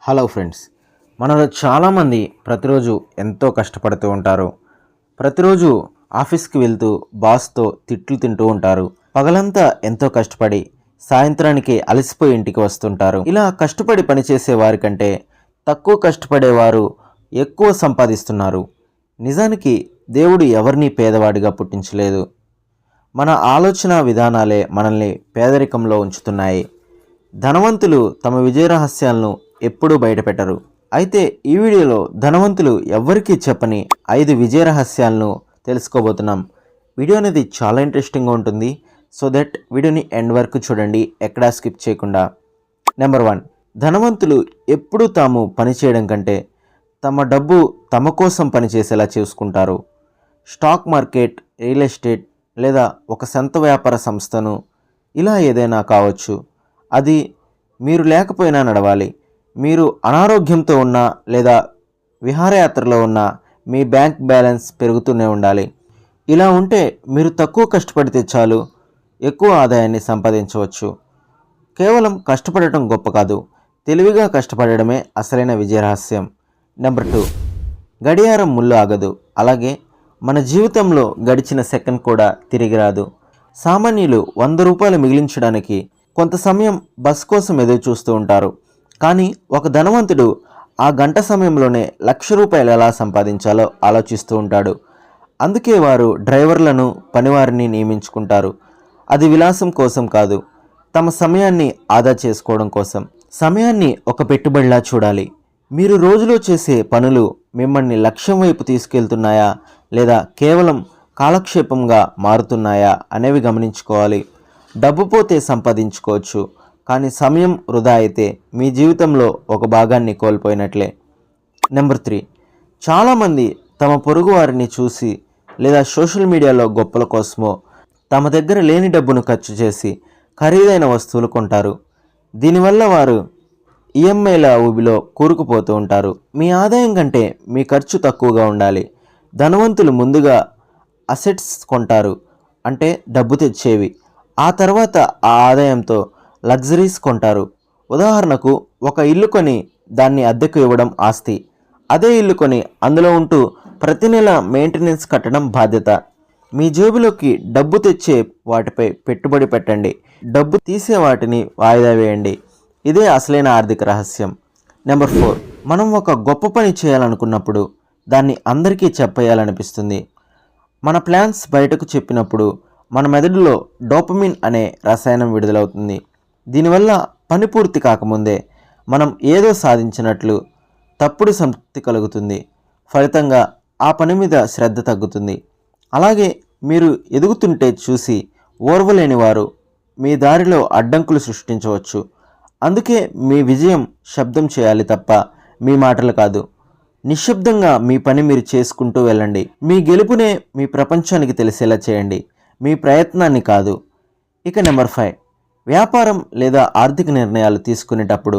Hello friends, మనలో చాలామంది ప్రతిరోజు ఎంతో కష్టపడుతూ ఉంటారు. ప్రతిరోజు ఆఫీస్కి వెళ్తూ బాస్తో తిట్లు తింటూ ఉంటారు. పగలంతా ఎంతో కష్టపడి సాయంత్రానికి అలసిపోయి ఇంటికి వస్తుంటారు. ఇలా కష్టపడి పనిచేసే వారికంటే తక్కువ కష్టపడేవారు ఎక్కువ సంపాదిస్తున్నారు. నిజానికి దేవుడు ఎవరిని పేదవాడిగా పుట్టించలేదు. మన ఆలోచన విధానాలే మనల్ని పేదరికంలో ఉంచుతున్నాయి. ధనవంతులు తమ విజయ రహస్యాలను ఎప్పుడూ బయటపెట్టరు. అయితే ఈ వీడియోలో ధనవంతులు ఎవ్వరికీ చెప్పని 5 విజయ రహస్యాలను తెలుసుకోబోతున్నాం. వీడియో అనేది చాలా ఇంట్రెస్టింగ్గా ఉంటుంది. సో దట్ వీడియోని ఎండ్ వరకు చూడండి, ఎక్కడా స్కిప్ చేయకుండా. నెంబర్ 1, ధనవంతులు ఎప్పుడూ తాము పనిచేయడం కంటే తమ డబ్బు తమ కోసం పనిచేసేలా చూసుకుంటారు. స్టాక్ మార్కెట్, రియల్ ఎస్టేట్ లేదా ఒక సొంత వ్యాపార సంస్థను, ఇలా ఏదైనా కావచ్చు. అది మీరు లేకపోయినా నడవాలి. మీరు అనారోగ్యంతో ఉన్నా లేదా విహారయాత్రలో ఉన్నా మీ బ్యాంక్ బ్యాలెన్స్ పెరుగుతూనే ఉండాలి. ఇలా ఉంటే మీరు తక్కువ కష్టపడితే చాలు ఎక్కువ ఆదాయాన్ని సంపాదించవచ్చు. కేవలం కష్టపడటం గొప్ప కాదు, తెలివిగా కష్టపడడమే అసలైన విజయ రహస్యం. నెంబర్ 2, గడియారం ముళ్ళు ఆగదు, అలాగే మన జీవితంలో గడిచిన సెకండ్ కూడా తిరిగి రాదు. సామాన్యులు 100 రూపాయలు మిగిలించడానికి కొంత సమయం బస్ కోసం ఎదురు చూస్తూ ఉంటారు. కానీ ఒక ధనవంతుడు ఆ గంట సమయంలోనే 1,00,000 రూపాయలు ఎలా సంపాదించాలో ఆలోచిస్తూ ఉంటాడు. అందుకే వారు డ్రైవర్లను, పనివారిని నియమించుకుంటారు. అది విలాసం కోసం కాదు, తమ సమయాన్ని ఆదా చేసుకోవడం కోసం. సమయాన్ని ఒక పెట్టుబడిలా చూడాలి. మీరు రోజులో చేసే పనులు మిమ్మల్ని లక్ష్యం వైపు తీసుకెళ్తున్నాయా లేదా కేవలం కాలక్షేపంగా మారుతున్నాయా అనేవి గమనించుకోవాలి. డబ్బు పోతే సంపాదించుకోవచ్చు, కానీ సమయం వృధా అయితే మీ జీవితంలో ఒక భాగాన్ని కోల్పోయినట్లే. నెంబర్ 3, చాలామంది తమ పొరుగు వారిని చూసి లేదా సోషల్ మీడియాలో గొప్పల కోసమో తమ దగ్గర లేని డబ్బును ఖర్చు చేసి ఖరీదైన వస్తువులు కొంటారు. దీనివల్ల వారు ఈఎంఐల ఊబిలో కూరుకుపోతూ ఉంటారు. మీ ఆదాయం కంటే మీ ఖర్చు తక్కువగా ఉండాలి. ధనవంతులు ముందుగా అసెట్స్ కొంటారు, అంటే డబ్బు తెచ్చేవి. ఆ తర్వాత ఆ ఆదాయంతో లగ్జరీస్ కొంటారు. ఉదాహరణకు, ఒక ఇల్లు కొని దాన్ని అద్దెకు ఇవ్వడం ఆస్తి. అదే ఇల్లు కొని అందులో ఉంటూ ప్రతి నెల మెయింటెనెన్స్ కట్టడం బాధ్యత. మీ జేబులోకి డబ్బు తెచ్చే వాటిపై పెట్టుబడి పెట్టండి, డబ్బు తీసే వాటిని వాయిదా వేయండి. ఇదే అసలైన ఆర్థిక రహస్యం. నెంబర్ 4, మనం ఒక గొప్ప పని చేయాలనుకున్నప్పుడు దాన్ని అందరికీ చెప్పేయాలనిపిస్తుంది. మన ప్లాన్స్ బయటకు చెప్పినప్పుడు మన మెదడులో డోపమిన్ అనే రసాయనం విడుదలవుతుంది. దీనివల్ల పని పూర్తి కాకముందే మనం ఏదో సాధించినట్లు తప్పుడు సంతృప్తి కలుగుతుంది. ఫలితంగా ఆ పని మీద శ్రద్ధ తగ్గుతుంది. అలాగే మీరు ఎదుగుతుంటే చూసి ఓర్వలేని వారు మీ దారిలో అడ్డంకులు సృష్టించవచ్చు. అందుకే మీ విజయం శబ్దం చేయాలి తప్ప మీ మాటలు కాదు. నిశ్శబ్దంగా మీ పని మీరు చేసుకుంటూ వెళ్ళండి. మీ గెలుపునే మీ ప్రపంచానికి తెలిసేలా చేయండి, మీ ప్రయత్నాన్ని కాదు. ఇక నెంబర్ 5, వ్యాపారం లేదా ఆర్థిక నిర్ణయాలు తీసుకునేటప్పుడు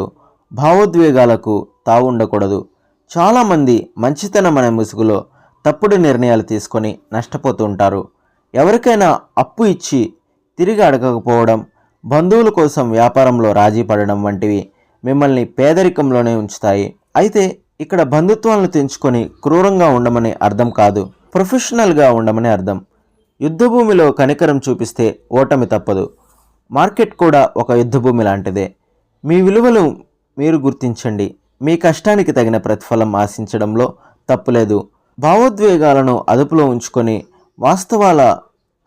భావోద్వేగాలకు తావు ఉండకూడదు. చాలామంది మంచితనం అనే ముసుగులో తప్పుడు నిర్ణయాలు తీసుకొని నష్టపోతూ ఉంటారు. ఎవరికైనా అప్పు ఇచ్చి తిరిగి అడగకపోవడం, బంధువుల కోసం వ్యాపారంలో రాజీ పడడం వంటివి మిమ్మల్ని పేదరికంలోనే ఉంచుతాయి. అయితే ఇక్కడ బంధుత్వాలను తెంచుకొని క్రూరంగా ఉండమని అర్థం కాదు, ప్రొఫెషనల్గా ఉండమని అర్థం. యుద్ధభూమిలో కనికరం చూపిస్తే ఓటమి తప్పదు. మార్కెట్ కూడా ఒక యుద్ధభూమి లాంటిదే. మీ విలువలు మీరు గుర్తించండి. మీ కష్టానికి తగిన ప్రతిఫలం ఆశించడంలో తప్పులేదు. భావోద్వేగాలను అదుపులో ఉంచుకొని వాస్తవాల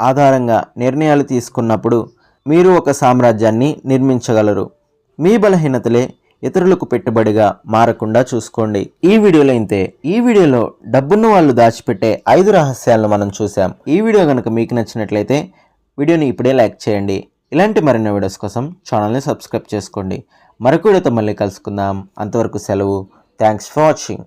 ఆధారంగా నిర్ణయాలు తీసుకున్నప్పుడు మీరు ఒక సామ్రాజ్యాన్ని నిర్మించగలరు. మీ బలహీనతలే ఇతరులకు పెట్టుబడిగా మారకుండా చూసుకోండి. ఈ వీడియోలో ఇంతే. ఈ వీడియోలో డబ్బున్న వాళ్ళు దాచిపెట్టే 5 రహస్యాలను మనం చూసాం. ఈ వీడియో కనుక మీకు నచ్చినట్లయితే వీడియోని ఇప్పుడే లైక్ చేయండి. ఇలాంటి మరిన్ని వీడియోస్ కోసం ఛానల్ని సబ్స్క్రైబ్ చేసుకోండి. మరొక వీడియోతో మళ్ళీ కలుసుకుందాం. అంతవరకు సెలవు. Thanks for watching.